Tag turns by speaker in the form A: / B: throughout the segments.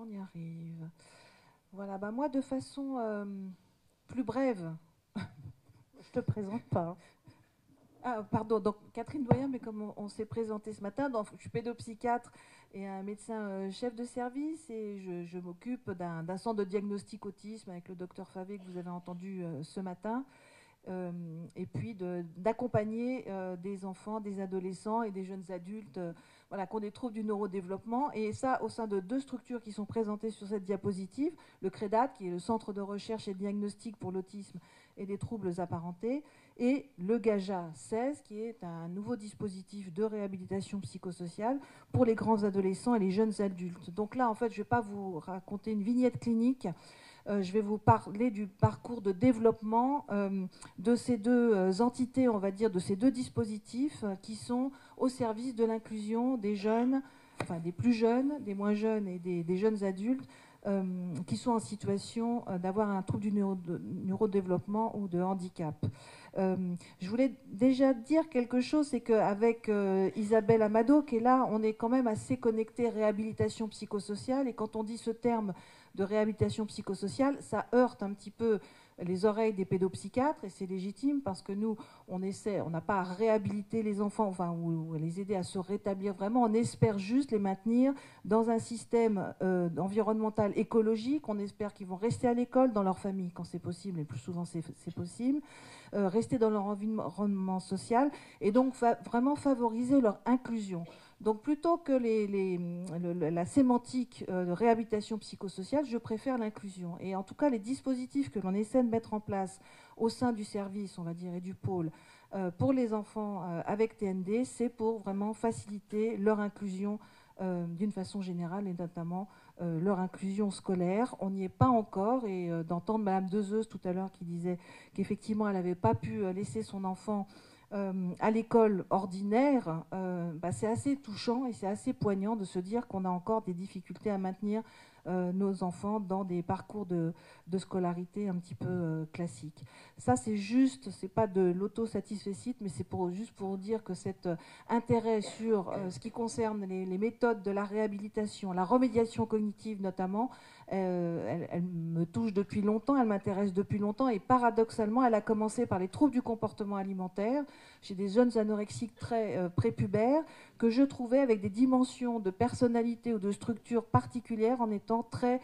A: on y arrive. Voilà, bah moi de façon plus brève.
B: Je te présente pas.
A: Ah, pardon, donc Catherine Doyen, mais comme on s'est présenté ce matin, donc, je suis pédopsychiatre et un médecin chef de service et je m'occupe d'un centre de diagnostic autisme avec le docteur Favé que vous avez entendu ce matin. Et puis d'accompagner des enfants, des adolescents et des jeunes adultes voilà, qui ont des troubles du neurodéveloppement. Et ça, au sein de deux structures qui sont présentées sur cette diapositive, le CREDAT, qui est le Centre de recherche et de diagnostic pour l'autisme et des troubles apparentés, et le GAJA 16, qui est un nouveau dispositif de réhabilitation psychosociale pour les grands adolescents et les jeunes adultes. Donc là, en fait, je ne vais pas vous raconter une vignette clinique, je vais vous parler du parcours de développement de ces deux entités, on va dire, de ces deux dispositifs qui sont au service de l'inclusion des jeunes, enfin des plus jeunes, des moins jeunes et des jeunes adultes qui sont en situation d'avoir un trouble du neurodéveloppement ou de handicap. Je voulais déjà dire quelque chose, c'est qu'avec Isabelle Amado, qui est là, on est quand même assez connecté réhabilitation psychosociale, et quand on dit ce terme de réhabilitation psychosociale, ça heurte un petit peu les oreilles des pédopsychiatres, et c'est légitime parce que nous, on n'a pas à réhabiliter les enfants, enfin, ou les aider à se rétablir vraiment, on espère juste les maintenir dans un système environnemental écologique, on espère qu'ils vont rester à l'école, dans leur famille quand c'est possible, et le plus souvent c'est possible, rester dans leur environnement social, et donc vraiment favoriser leur inclusion. Donc plutôt que la sémantique de réhabilitation psychosociale, je préfère l'inclusion. Et en tout cas, les dispositifs que l'on essaie de mettre en place au sein du service, on va dire, et du pôle, pour les enfants avec TND, c'est pour vraiment faciliter leur inclusion d'une façon générale, et notamment leur inclusion scolaire. On n'y est pas encore, et d'entendre Madame Dezeuse tout à l'heure qui disait qu'effectivement elle n'avait pas pu laisser son enfant à l'école ordinaire, bah, c'est assez touchant et c'est assez poignant de se dire qu'on a encore des difficultés à maintenir nos enfants dans des parcours de scolarité un petit peu classiques. Ça, c'est juste, c'est pas de l'autosatisfecit, mais c'est juste pour dire que cet intérêt sur ce qui concerne les méthodes de la réhabilitation, la remédiation cognitive notamment, elle me touche depuis longtemps, elle m'intéresse depuis longtemps, et paradoxalement, elle a commencé par les troubles du comportement alimentaire chez des jeunes anorexiques très prépubères, que je trouvais avec des dimensions de personnalité ou de structure particulières en étant très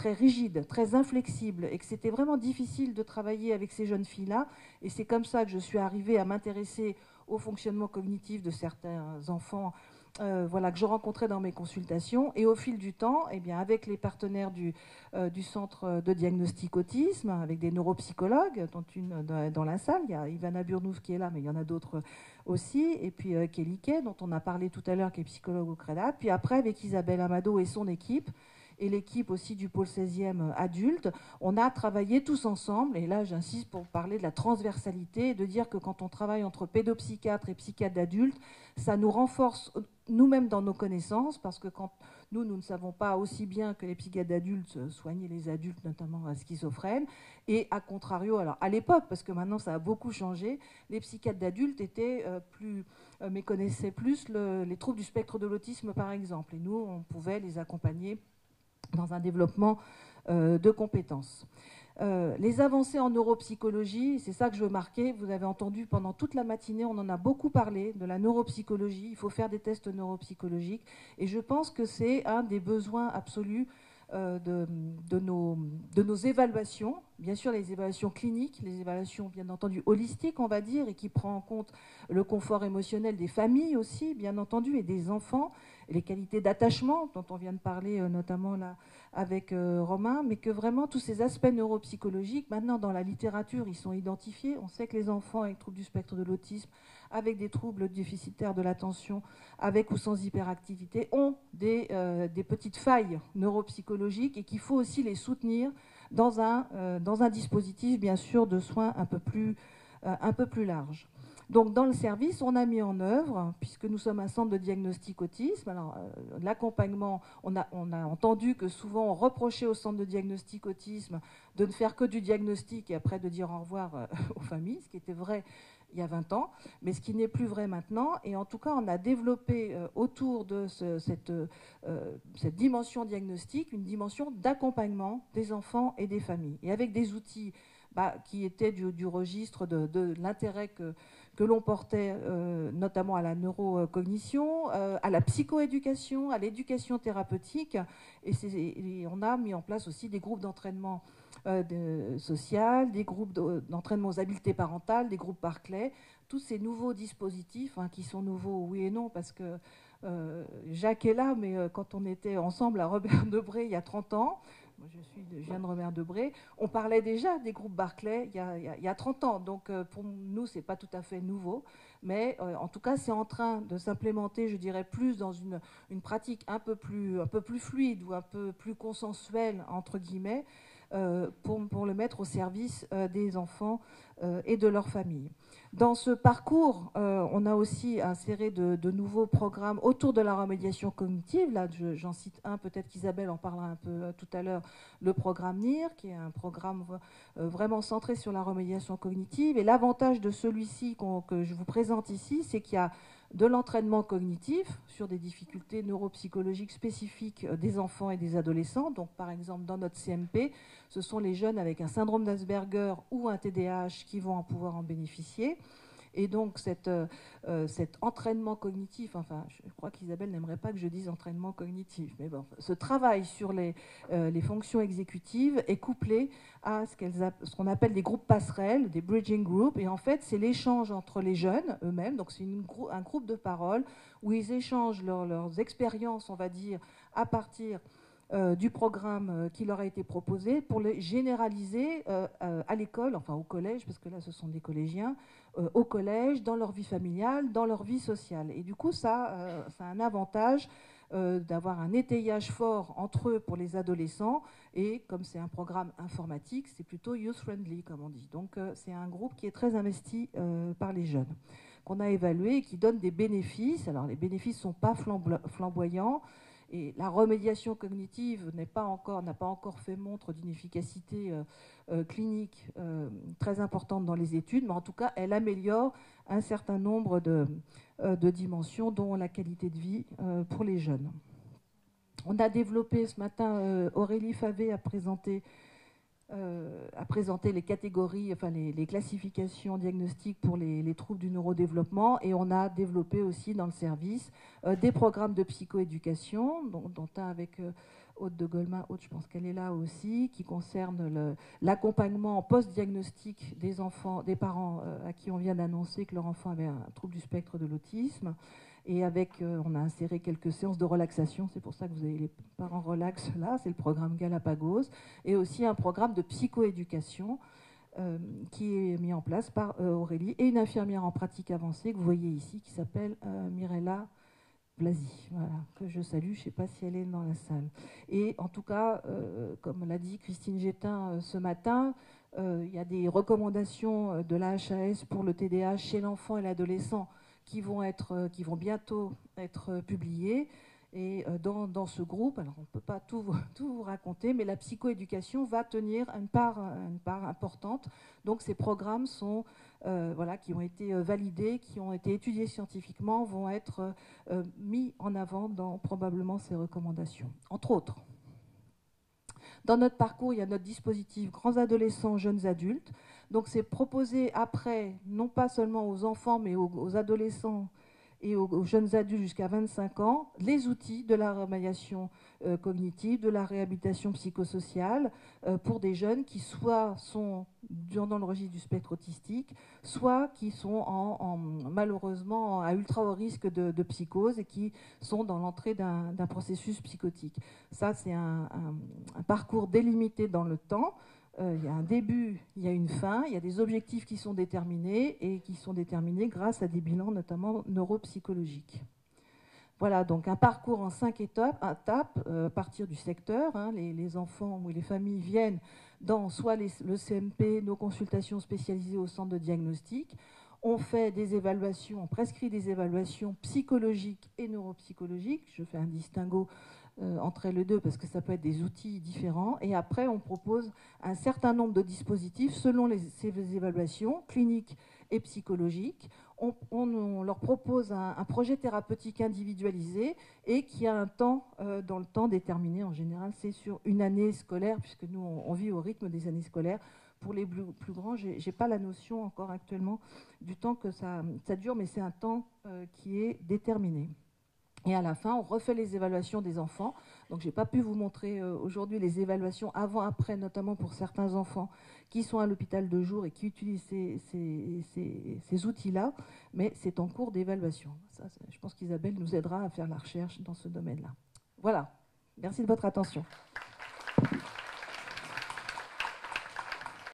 A: rigide, très inflexible, et que c'était vraiment difficile de travailler avec ces jeunes filles-là. Et c'est comme ça que je suis arrivée à m'intéresser au fonctionnement cognitif de certains enfants voilà, que je rencontrais dans mes consultations. Et au fil du temps, eh bien, avec les partenaires du centre de diagnostic autisme, avec des neuropsychologues, dont une dans la salle, il y a Ivana Burnouf qui est là, mais il y en a d'autres aussi, et puis Kelly Kay, dont on a parlé tout à l'heure, qui est psychologue au CREDAT, puis après avec Isabelle Amado et son équipe, et l'équipe aussi du pôle 16e adulte, on a travaillé tous ensemble, et là j'insiste pour parler de la transversalité, et de dire que quand on travaille entre pédopsychiatres et psychiatres d'adultes, ça nous renforce nous-mêmes dans nos connaissances, parce que quand nous ne savons pas aussi bien que les psychiatres d'adultes soigner les adultes, notamment schizophrènes, et à contrario, alors à l'époque, parce que maintenant ça a beaucoup changé, les psychiatres d'adultes étaient méconnaissaient plus les troubles du spectre de l'autisme par exemple, et nous on pouvait les accompagner dans un développement de compétences. Les avancées en neuropsychologie, c'est ça que je veux marquer. Vous avez entendu pendant toute la matinée, on en a beaucoup parlé de la neuropsychologie. Il faut faire des tests neuropsychologiques. Et je pense que c'est un des besoins absolus de nos évaluations. Bien sûr, les évaluations cliniques, les évaluations bien entendu holistiques, on va dire, et qui prend en compte le confort émotionnel des familles aussi, bien entendu, et des enfants, et les qualités d'attachement dont on vient de parler notamment là avec Romain, mais que vraiment tous ces aspects neuropsychologiques, maintenant dans la littérature, ils sont identifiés. On sait que les enfants avec troubles du spectre de l'autisme, avec des troubles déficitaires de l'attention, avec ou sans hyperactivité, ont des petites failles neuropsychologiques, et qu'il faut aussi les soutenir dans un dispositif, bien sûr, de soins un peu plus large. Donc dans le service, on a mis en œuvre, puisque nous sommes un centre de diagnostic autisme, alors l'accompagnement, on a entendu que souvent on reprochait au centre de diagnostic autisme de ne faire que du diagnostic et après de dire au revoir aux familles, ce qui était vrai, il y a 20 ans, mais ce qui n'est plus vrai maintenant. Et en tout cas, on a développé autour de cette dimension diagnostique une dimension d'accompagnement des enfants et des familles. Et avec des outils qui étaient du registre de l'intérêt que l'on portait notamment à la neurocognition, à la psychoéducation, à l'éducation thérapeutique. Et on a mis en place aussi des groupes d'entraînement social, des groupes d'entraînement aux habiletés parentales, des groupes Barclay, tous ces nouveaux dispositifs qui sont nouveaux, oui et non, parce que Jacques est là, mais quand on était ensemble à Robert-Debré il y a 30 ans, moi je viens de Robert-Debré, on parlait déjà des groupes Barclay il y a 30 ans. Donc pour nous, ce n'est pas tout à fait nouveau. Mais en tout cas, c'est en train de s'implémenter, je dirais, plus dans une pratique un peu plus fluide ou un peu plus consensuelle, entre guillemets, pour le mettre au service des enfants et de leurs familles. Dans ce parcours, on a aussi inséré de nouveaux programmes autour de la remédiation cognitive. Là, j'en cite un, peut-être qu'Isabelle en parlera un peu tout à l'heure, le programme NIR, qui est un programme vraiment centré sur la remédiation cognitive. Et l'avantage de celui-ci que je vous présente ici, c'est qu'il y a de l'entraînement cognitif sur des difficultés neuropsychologiques spécifiques des enfants et des adolescents. Donc, par exemple, dans notre CMP, ce sont les jeunes avec un syndrome d'Asperger ou un TDAH qui vont pouvoir en bénéficier. Et donc cet entraînement cognitif, enfin je crois qu'Isabelle n'aimerait pas que je dise entraînement cognitif, mais bon, ce travail sur les fonctions exécutives est couplé à ce qu'on appelle des groupes passerelles, des bridging groups, et en fait c'est l'échange entre les jeunes eux-mêmes, donc c'est un groupe de parole où ils échangent leurs expériences, on va dire, à partir du programme qui leur a été proposé pour les généraliser à l'école, enfin au collège, parce que là ce sont des collégiens, au collège, dans leur vie familiale, dans leur vie sociale. Et du coup, ça a un avantage d'avoir un étayage fort entre eux pour les adolescents. Et comme c'est un programme informatique, c'est plutôt youth-friendly, comme on dit. Donc c'est un groupe qui est très investi par les jeunes, qu'on a évalué et qui donne des bénéfices. Alors les bénéfices ne sont pas flamboyants. Et la remédiation cognitive n'a pas encore fait montre d'une efficacité clinique très importante dans les études, mais en tout cas, elle améliore un certain nombre de dimensions, dont la qualité de vie pour les jeunes. On a développé ce matin, Aurélie Favé a présenté les catégories, enfin les classifications diagnostiques pour les troubles du neurodéveloppement, et on a développé aussi dans le service des programmes de psychoéducation, dont un avec Aude de Golemin, Aude, je pense qu'elle est là aussi, qui concerne l'accompagnement post-diagnostic des enfants, des parents à qui on vient d'annoncer que leur enfant avait un trouble du spectre de l'autisme. Et on a inséré quelques séances de relaxation, c'est pour ça que vous avez les parents relax là, c'est le programme Galapagos, et aussi un programme de psychoéducation qui est mis en place par Aurélie et une infirmière en pratique avancée que vous voyez ici, qui s'appelle Mirella Blasi, voilà, que je salue, je ne sais pas si elle est dans la salle. Et en tout cas, comme l'a dit Christine Gétin ce matin, il y a des recommandations de la HAS pour le TDAH chez l'enfant et l'adolescent qui vont bientôt être publiés. Et dans ce groupe, alors on ne peut pas tout vous raconter, mais la psychoéducation va tenir une part importante. Donc ces programmes sont, qui ont été validés, qui ont été étudiés scientifiquement, vont être mis en avant dans probablement ces recommandations, entre autres. Dans notre parcours, il y a notre dispositif grands adolescents, jeunes adultes. Donc c'est proposé après, non pas seulement aux enfants, mais aux adolescents et aux jeunes adultes jusqu'à 25 ans, les outils de la remédiation cognitive, de la réhabilitation psychosociale pour des jeunes qui soit sont dans le registre du spectre autistique, soit qui sont malheureusement à ultra haut risque de psychose et qui sont dans l'entrée d'un processus psychotique. Ça, c'est un parcours délimité dans le temps. Il y a un début, il y a une fin, il y a des objectifs qui sont déterminés et qui sont déterminés grâce à des bilans notamment neuropsychologiques. Voilà, donc un parcours en 5 étapes, à partir du secteur. Les enfants ou les familles viennent dans soit le CMP, nos consultations spécialisées au centre de diagnostic. On fait des évaluations, on prescrit des évaluations psychologiques et neuropsychologiques. Je fais un distinguo entre les deux parce que ça peut être des outils différents. Et après, on propose un certain nombre de dispositifs selon ces évaluations cliniques et psychologiques. On leur propose un projet thérapeutique individualisé et qui a un temps, dans le temps déterminé. En général, c'est sur une année scolaire, puisque nous, on vit au rythme des années scolaires. Pour les plus grands, je n'ai pas la notion encore actuellement du temps que ça dure, mais c'est un temps qui est déterminé. Et à la fin, on refait les évaluations des enfants. Donc, je n'ai pas pu vous montrer aujourd'hui les évaluations avant-après, notamment pour certains enfants qui sont à l'hôpital de jour et qui utilisent ces outils-là. Mais c'est en cours d'évaluation. Je pense qu'Isabelle nous aidera à faire la recherche dans ce domaine-là. Voilà. Merci de votre attention.